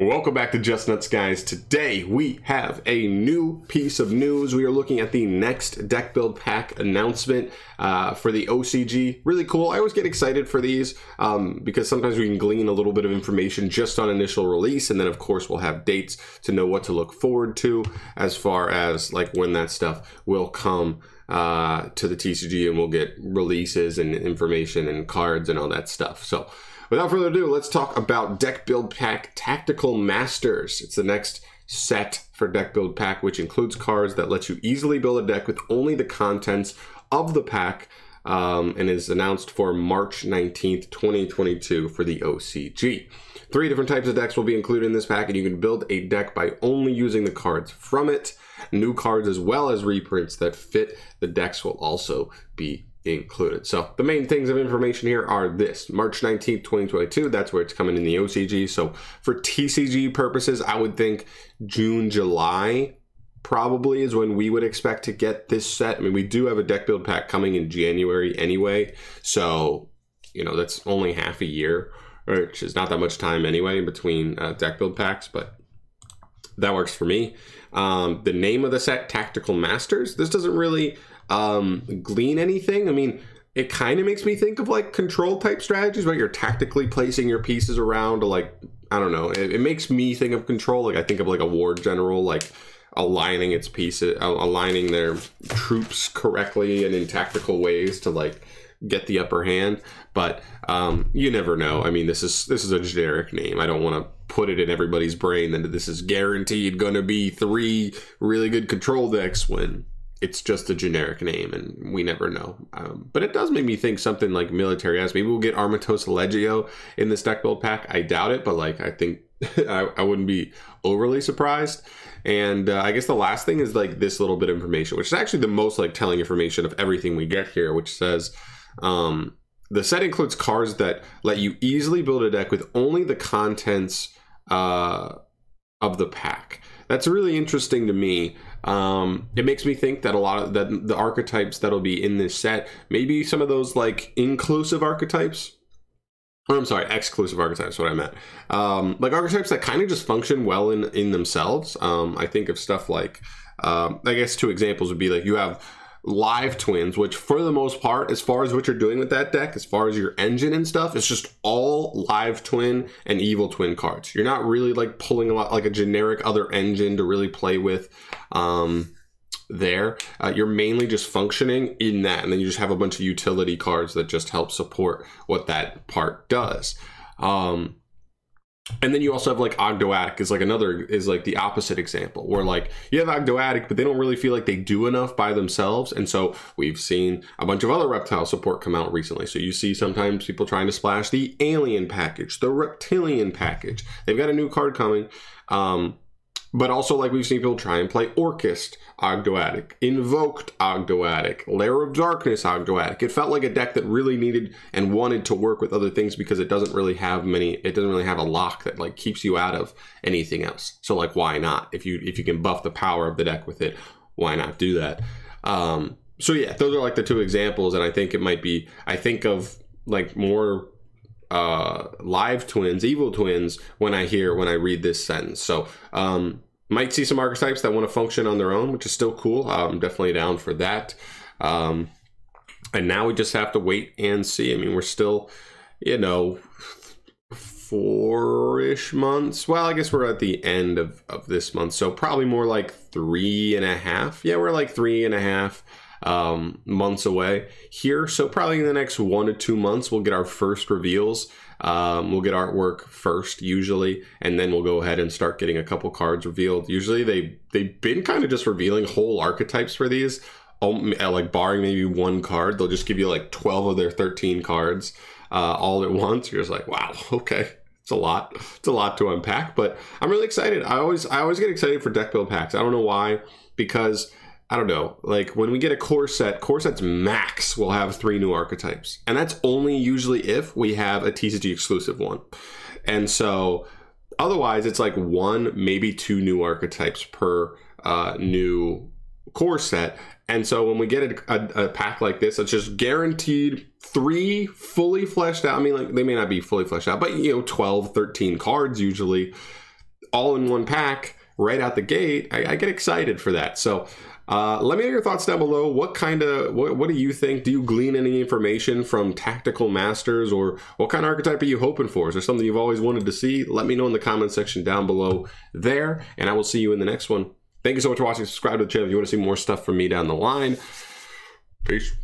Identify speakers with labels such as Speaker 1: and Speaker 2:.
Speaker 1: Welcome back to Just Nuts, guys. Today we have a new piece of news. We are looking at the next deck build pack announcement for the OCG. Really cool. I always get excited for these because sometimes we can glean a little bit of information just on initial release, and then of course we'll have dates to know what to look forward to as far as like when that stuff will come to the TCG, and we'll get releases and information and cards and all that stuff. So without further ado, let's talk about Deck Build Pack Tactical Masters. It's the next set for Deck Build Pack, which includes cards that let you easily build a deck with only the contents of the pack, and is announced for March 19th, 2022 for the OCG. 3 different types of decks will be included in this pack, and you can build a deck by only using the cards from it. New cards as well as reprints that fit the decks will also be included. So the main things of information here are this: March 19th, 2022, that's where it's coming in the OCG. So for TCG purposes, I would think June, July probably is when we would expect to get this set. I mean, we do have a deck build pack coming in January anyway, so you know, that's only half a year, which is not that much time anyway in between deck build packs, but that works for me. The name of the set, Tactical Masters, this doesn't really glean anything. I mean, it kind of makes me think of like control type strategies, but you're tactically placing your pieces around to, like, I don't know, it makes me think of control. Like I think of like a war general, like aligning its pieces, aligning their troops correctly and in tactical ways to like get the upper hand. But you never know. I mean, this is a generic name. I don't want to put it in everybody's brain that this is guaranteed going to be 3 really good control decks when it's just a generic name, and we never know. But it does make me think something like military-esque. Maybe we'll get Armatos Legio in this deck build pack. I doubt it, but like I think I wouldn't be overly surprised. And I guess the last thing is like this little bit of information, which is actually the most like telling information of everything we get here, which says the set includes cards that let you easily build a deck with only the contents of the pack. That's really interesting to me. It makes me think that a lot of the archetypes that'll be in this set, maybe some of those like inclusive archetypes, or I'm sorry, exclusive archetypes, what I meant. Like archetypes that kind of just function well in themselves. I think of stuff like, I guess 2 examples would be like you have live twins, which for the most part, as far as what you're doing with that deck, as far as your engine and stuff, it's just all live twin and evil twin cards. You're not really like pulling a lot like a generic other engine to really play with there. You're mainly just functioning in that, and then you just have a bunch of utility cards that just help support what that part does. And then you also have like Ogdoadic is like the opposite example, where like you have Ogdoadic, but they don't really feel like they do enough by themselves. And so we've seen a bunch of other reptile support come out recently. So you see sometimes people trying to splash the alien package, the reptilian package. They've got a new card coming. But also, like, we've seen people try and play Orcust Ogdoadic, Invoked Ogdoadic, Lair of Darkness Ogdoadic. It felt like a deck that really needed and wanted to work with other things because it doesn't really have a lock that like keeps you out of anything else. So like, why not? If you can buff the power of the deck with it, why not do that? So yeah, those are like the 2 examples, and I think it might be, I think of like more live twins, evil twins when I read this sentence. So might see some archetypes that want to function on their own, which is still cool. I'm definitely down for that. And now we just have to wait and see. I mean, we're still, you know, 4-ish months. Well, I guess we're at the end of this month, so probably more like 3.5. Yeah, we're like 3.5 months away here. So probably in the next 1 to 2 months, we'll get our first reveals. We'll get artwork first usually, and then we'll go ahead and start getting a couple cards revealed. Usually they've been kind of just revealing whole archetypes for these, like barring maybe 1 card. They'll just give you like 12 of their 13 cards all at once. You're just like, wow, okay. It's a lot to unpack, but I'm really excited. I always get excited for deck build packs. I don't know why, because I don't know, like when we get a core sets max will have 3 new archetypes. And that's only usually if we have a TCG exclusive one. And so otherwise it's like 1, maybe 2 new archetypes per new core set. And so when we get a pack like this, it's just guaranteed 3 fully fleshed out. I mean, like they may not be fully fleshed out, but you know, 12, 13 cards usually all in one pack right out the gate, I get excited for that. So let me know your thoughts down below. What do you think? Do you glean any information from Tactical Masters, or what kind of archetype are you hoping for? Is there something you've always wanted to see? Let me know in the comment section down below there, and I will see you in the next one. Thank you so much for watching. Subscribe to the channel if you want to see more stuff from me down the line. Peace.